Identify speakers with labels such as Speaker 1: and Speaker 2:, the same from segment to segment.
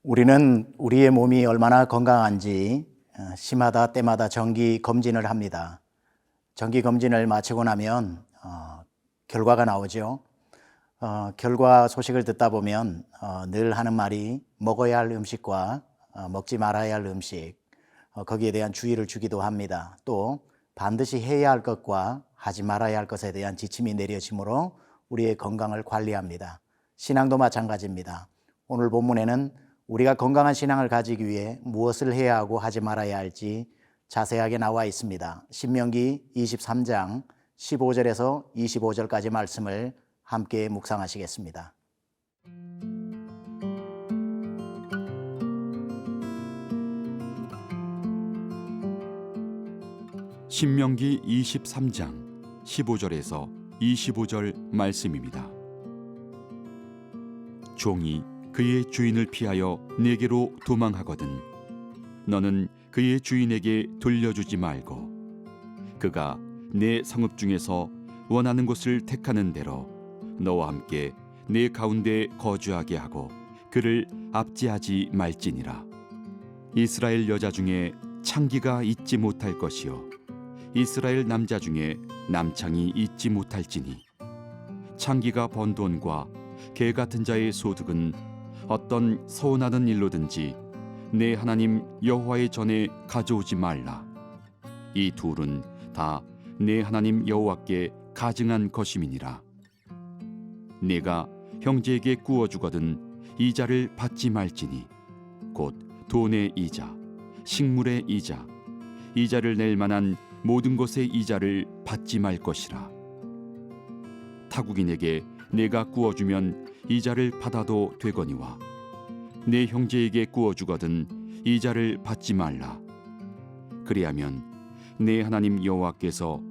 Speaker 1: 우리는 우리의 몸이 얼마나 건강한지 시마다 때마다 정기 검진을 합니다. 정기 검진을 마치고 나면 결과가 나오죠. 결과 소식을 듣다 보면 늘 하는 말이 먹어야 할 음식과 먹지 말아야 할 음식, 거기에 대한 주의를 주기도 합니다. 또 반드시 해야 할 것과 하지 말아야 할 것에 대한 지침이 내려지므로 우리의 건강을 관리합니다. 신앙도 마찬가지입니다. 오늘 본문에는 우리가 건강한 신앙을 가지기 위해 무엇을 해야 하고 하지 말아야 할지 자세하게 나와 있습니다. 신명기 23장 15절에서 25절까지 말씀을 함께 묵상하시겠습니다.
Speaker 2: 신명기 23장 15절에서 25절 말씀입니다. 종이 그의 주인을 피하여 내게로 도망하거든 너는 그의 주인에게 돌려주지 말고 그가 내 성읍 중에서 원하는 곳을 택하는 대로 너와 함께 내 가운데 거주하게 하고 그를 압제하지 말지니라. 이스라엘 여자 중에 창기가 있지 못할 것이요 이스라엘 남자 중에 남창이 있지 못할지니 창기가 번 돈과 개 같은 자의 소득은 어떤 서운하는 일로든지 내 하나님 여호와의 전에 가져오지 말라. 이 둘은 다 내 하나님 여호와께 가증한 것임이니라. 내가 형제에게 구워주거든 이자를 받지 말지니 곧 돈의 이자, 식물의 이자, 이자를 낼 만한 모든 것의 이자를 받지 말 것이라. 타국인에게 내가 구워주면 이자를 받아도 되거니와 내 형제에게 구워주거든 이자를 받지 말라. 그리하면 내 하나님 여호와께서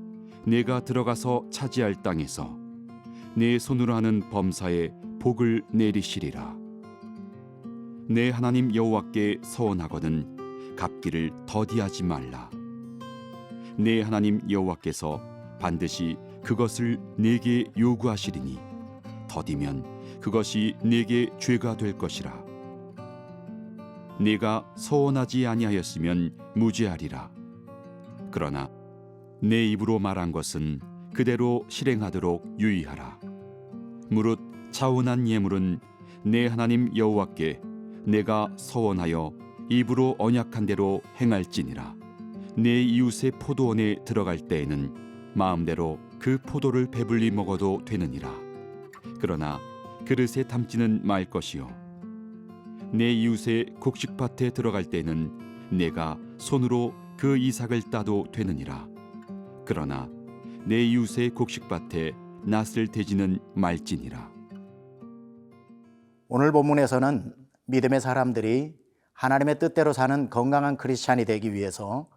Speaker 2: 내가 들어가서 차지할 땅에서 내 손으로 하는 범사에 복을 내리시리라. 내 하나님 여호와께 서원하거든 갚기를 더디하지 말라. 내 하나님 여호와께서 반드시 그것을 내게 요구하시리니 더디면 그것이 내게 죄가 될 것이라. 네가 서원하지 아니하였으면 무죄하리라. 그러나 내 입으로 말한 것은 그대로 실행하도록 유의하라. 무릇 차원한 예물은 내 하나님 여호와께 내가 서원하여 입으로 언약한 대로 행할지니라. 내 이웃의 포도원에 들어갈 때에는 마음대로 그 포도를 배불리 먹어도 되느니라. 그러나 그릇에 담지는 말 것이요 내 이웃의 곡식밭에 들어갈 때는 내가 손으로 그 이삭을 따도 되느니라. 그러나 내 이웃의 곡식밭에 낫을 대지는 말지니라.
Speaker 1: 오늘 본문에서는 믿음의 사람들이 하나님의 뜻대로 사는 건강한 크리스찬이 되기 위해서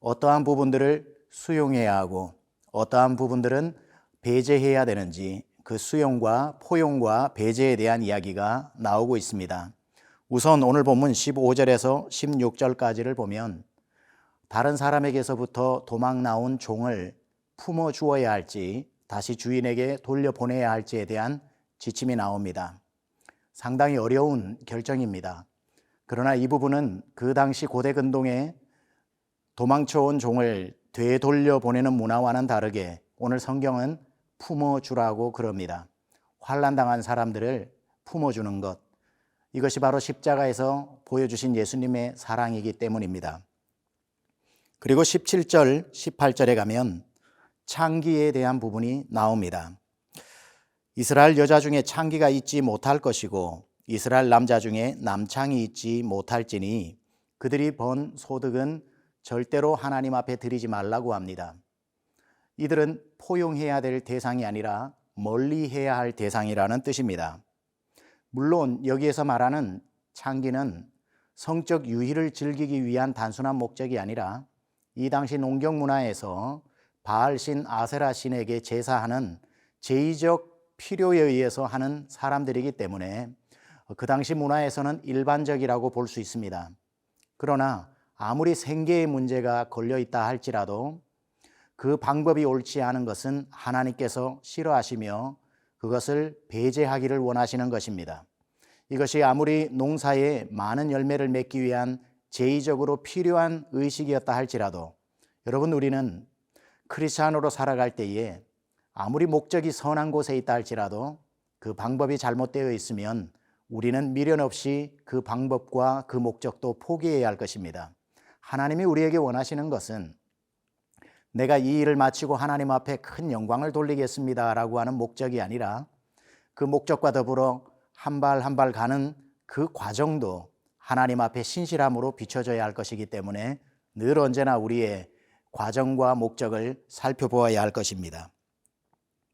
Speaker 1: 어떠한 부분들을 수용해야 하고 어떠한 부분들은 배제해야 되는지 그 수용과 포용과 배제에 대한 이야기가 나오고 있습니다. 우선 오늘 본문 15절에서 16절까지를 보면 다른 사람에게서부터 도망 나온 종을 품어 주어야 할지 다시 주인에게 돌려보내야 할지에 대한 지침이 나옵니다. 상당히 어려운 결정입니다. 그러나 이 부분은 그 당시 고대 근동에 도망쳐온 종을 되돌려보내는 문화와는 다르게 오늘 성경은 품어주라고 그럽니다. 환난당한 사람들을 품어주는 것, 이것이 바로 십자가에서 보여주신 예수님의 사랑이기 때문입니다. 그리고 17절, 18절에 가면 창기에 대한 부분이 나옵니다. 이스라엘 여자 중에 창기가 있지 못할 것이고 이스라엘 남자 중에 남창이 있지 못할지니 그들이 번 소득은 절대로 하나님 앞에 드리지 말라고 합니다. 이들은 포용해야 될 대상이 아니라 멀리해야 할 대상이라는 뜻입니다. 물론 여기에서 말하는 창기는 성적 유희를 즐기기 위한 단순한 목적이 아니라 이 당시 농경 문화에서 바알신 아세라 신에게 제사하는 제의적 필요에 의해서 하는 사람들이기 때문에 그 당시 문화에서는 일반적이라고 볼 수 있습니다. 그러나 아무리 생계의 문제가 걸려 있다 할지라도 그 방법이 옳지 않은 것은 하나님께서 싫어하시며 그것을 배제하기를 원하시는 것입니다. 이것이 아무리 농사에 많은 열매를 맺기 위한 제의적으로 필요한 의식이었다 할지라도 여러분, 우리는 크리스찬으로 살아갈 때에 아무리 목적이 선한 곳에 있다 할지라도 그 방법이 잘못되어 있으면 우리는 미련 없이 그 방법과 그 목적도 포기해야 할 것입니다. 하나님이 우리에게 원하시는 것은 내가 이 일을 마치고 하나님 앞에 큰 영광을 돌리겠습니다 라고 하는 목적이 아니라 그 목적과 더불어 한 발 한 발 가는 그 과정도 하나님 앞에 신실함으로 비춰져야 할 것이기 때문에 늘 언제나 우리의 과정과 목적을 살펴보아야 할 것입니다.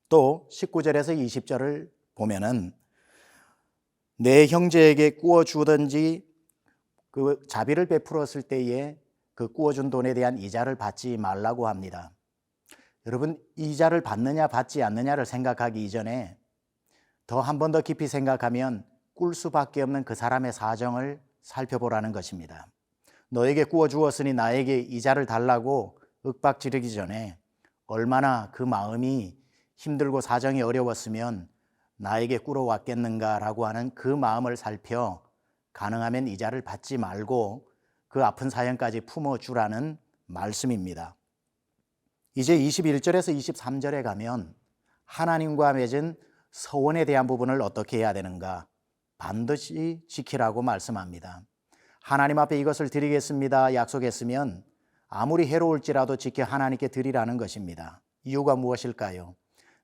Speaker 1: 또 19절에서 20절을 보면은 내 형제에게 꾸어 주든지 그 자비를 베풀었을 때에 그 꾸어준 돈에 대한 이자를 받지 말라고 합니다. 여러분, 이자를 받느냐 받지 않느냐를 생각하기 이전에 더 한 번 더 깊이 생각하면 꿀 수밖에 없는 그 사람의 사정을 살펴보라는 것입니다. 너에게 꾸어 주었으니 나에게 이자를 달라고 윽박 지르기 전에 얼마나 그 마음이 힘들고 사정이 어려웠으면 나에게 꿇어왔겠는가라고 하는 그 마음을 살펴 가능하면 이자를 받지 말고 그 아픈 사연까지 품어주라는 말씀입니다. 이제 21절에서 23절에 가면 하나님과 맺은 서원에 대한 부분을 어떻게 해야 되는가? 반드시 지키라고 말씀합니다. 하나님 앞에 이것을 드리겠습니다 약속했으면 아무리 해로울지라도 지켜 하나님께 드리라는 것입니다. 이유가 무엇일까요?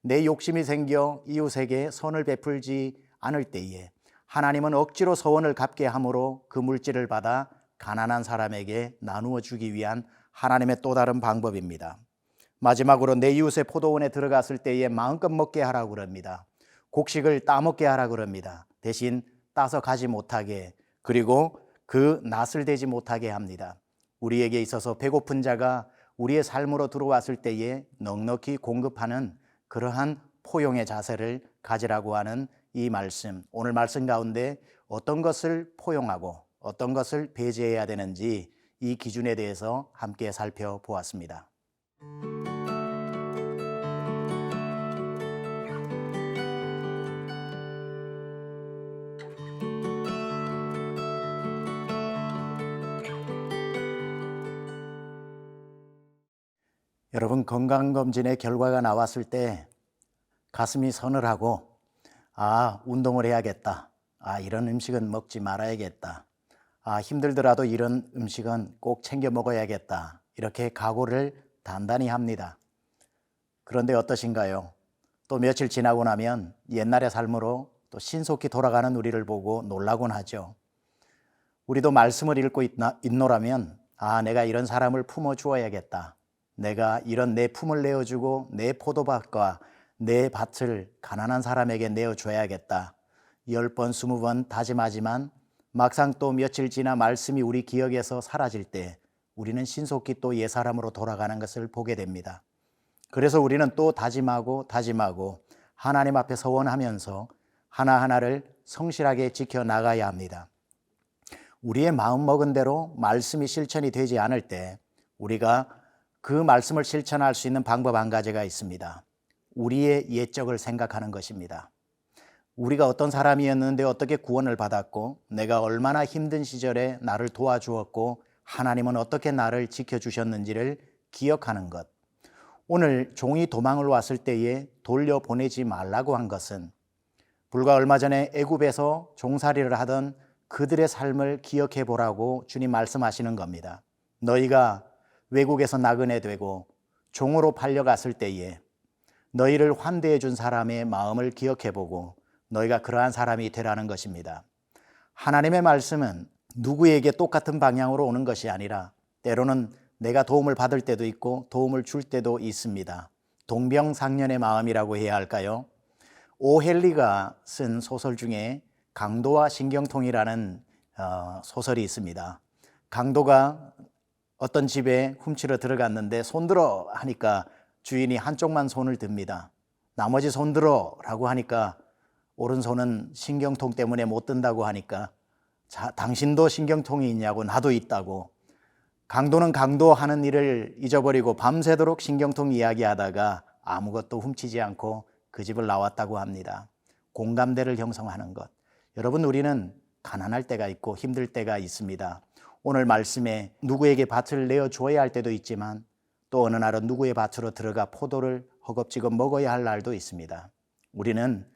Speaker 1: 내 욕심이 생겨 이웃에게 선을 베풀지 않을 때에 하나님은 억지로 서원을 갚게 함으로 그 물질을 받아 가난한 사람에게 나누어 주기 위한 하나님의 또 다른 방법입니다. 마지막으로 내 이웃의 포도원에 들어갔을 때에 마음껏 먹게 하라고 그럽니다. 곡식을 따먹게 하라고 그럽니다. 대신 따서 가지 못하게, 그리고 그 낫을 대지 못하게 합니다. 우리에게 있어서 배고픈 자가 우리의 삶으로 들어왔을 때에 넉넉히 공급하는 그러한 포용의 자세를 가지라고 하는 이 말씀, 오늘 말씀 가운데 어떤 것을 포용하고 어떤 것을 배제해야 되는지 이 기준에 대해서 함께 살펴보았습니다. 여러분, 건강검진의 결과가 나왔을 때 가슴이 서늘하고 운동을 해야겠다. 이런 음식은 먹지 말아야겠다. 힘들더라도 이런 음식은 꼭 챙겨 먹어야겠다. 이렇게 각오를 단단히 합니다. 그런데 어떠신가요? 또 며칠 지나고 나면 옛날의 삶으로 또 신속히 돌아가는 우리를 보고 놀라곤 하죠. 우리도 말씀을 읽고 있노라면 내가 이런 사람을 품어주어야겠다. 내가 이런 내 품을 내어주고 내 포도밭과 내 밭을 가난한 사람에게 내어줘야겠다. 10번, 20번 다짐하지만 막상 또 며칠 지나 말씀이 우리 기억에서 사라질 때 우리는 신속히 또 옛사람으로 돌아가는 것을 보게 됩니다. 그래서 우리는 또 다짐하고 하나님 앞에 서원하면서 하나하나를 성실하게 지켜나가야 합니다. 우리의 마음먹은 대로 말씀이 실천이 되지 않을 때 우리가 그 말씀을 실천할 수 있는 방법 한 가지가 있습니다. 우리의 옛적을 생각하는 것입니다. 우리가 어떤 사람이었는데 어떻게 구원을 받았고 내가 얼마나 힘든 시절에 나를 도와주었고 하나님은 어떻게 나를 지켜주셨는지를 기억하는 것. 오늘 종이 도망을 왔을 때에 돌려보내지 말라고 한 것은 불과 얼마 전에 애굽에서 종살이를 하던 그들의 삶을 기억해 보라고 주님 말씀하시는 겁니다. 너희가 외국에서 나그네 되고 종으로 팔려갔을 때에 너희를 환대해 준 사람의 마음을 기억해 보고 너희가 그러한 사람이 되라는 것입니다. 하나님의 말씀은 누구에게 똑같은 방향으로 오는 것이 아니라 때로는 내가 도움을 받을 때도 있고 도움을 줄 때도 있습니다. 동병상련의 마음이라고 해야 할까요? 오헬리가 쓴 소설 중에 강도와 신경통이라는 소설이 있습니다. 강도가 어떤 집에 훔치러 들어갔는데 손들어 하니까 주인이 한쪽만 손을 듭니다. 나머지 손들어 라고 하니까 오른손은 신경통 때문에 못 든다고 하니까 당신도 신경통이 있냐고 나도 있다고. 강도는 강도하는 일을 잊어버리고 밤새도록 신경통 이야기하다가 아무것도 훔치지 않고 그 집을 나왔다고 합니다. 공감대를 형성하는 것. 여러분, 우리는 가난할 때가 있고 힘들 때가 있습니다. 오늘 말씀에 누구에게 밭을 내어줘야 할 때도 있지만 또 어느 날은 누구의 밭으로 들어가 포도를 허겁지겁 먹어야 할 날도 있습니다. 우리는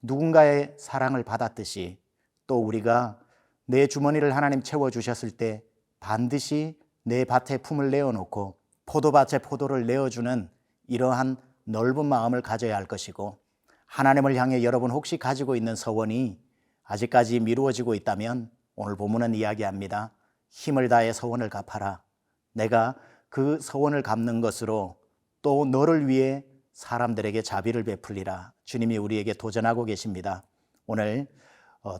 Speaker 1: 누군가의 사랑을 받았듯이 또 우리가 내 주머니를 하나님 채워주셨을 때 반드시 내 밭에 품을 내어놓고 포도밭에 포도를 내어주는 이러한 넓은 마음을 가져야 할 것이고, 하나님을 향해 여러분 혹시 가지고 있는 서원이 아직까지 미루어지고 있다면 오늘 본문은 이야기합니다. 힘을 다해 서원을 갚아라. 내가 그 서원을 갚는 것으로 또 너를 위해 사람들에게 자비를 베풀리라. 주님이 우리에게 도전하고 계십니다. 오늘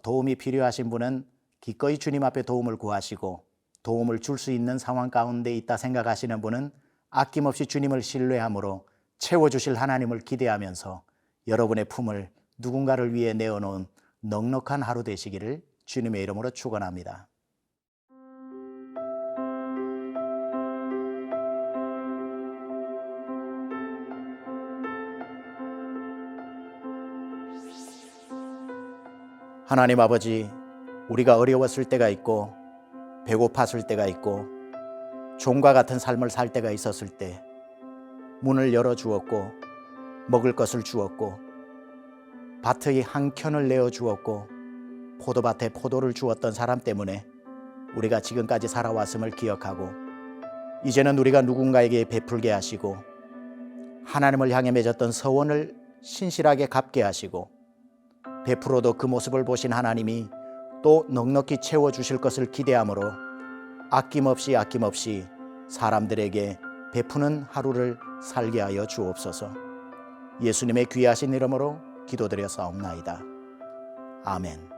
Speaker 1: 도움이 필요하신 분은 기꺼이 주님 앞에 도움을 구하시고, 도움을 줄 수 있는 상황 가운데 있다 생각하시는 분은 아낌없이 주님을 신뢰함으로 채워주실 하나님을 기대하면서 여러분의 품을 누군가를 위해 내어놓은 넉넉한 하루 되시기를 주님의 이름으로 축원합니다. 하나님 아버지, 우리가 어려웠을 때가 있고 배고팠을 때가 있고 종과 같은 삶을 살 때가 있었을 때 문을 열어주었고 먹을 것을 주었고 밭의 한 켠을 내어주었고 포도밭에 포도를 주었던 사람 때문에 우리가 지금까지 살아왔음을 기억하고, 이제는 우리가 누군가에게 베풀게 하시고 하나님을 향해 맺었던 서원을 신실하게 갚게 하시고, 베풀어도 그 모습을 보신 하나님이 또 넉넉히 채워주실 것을 기대함으로 아낌없이 사람들에게 베푸는 하루를 살게 하여 주옵소서. 예수님의 귀하신 이름으로 기도드려 싸움나이다. 아멘.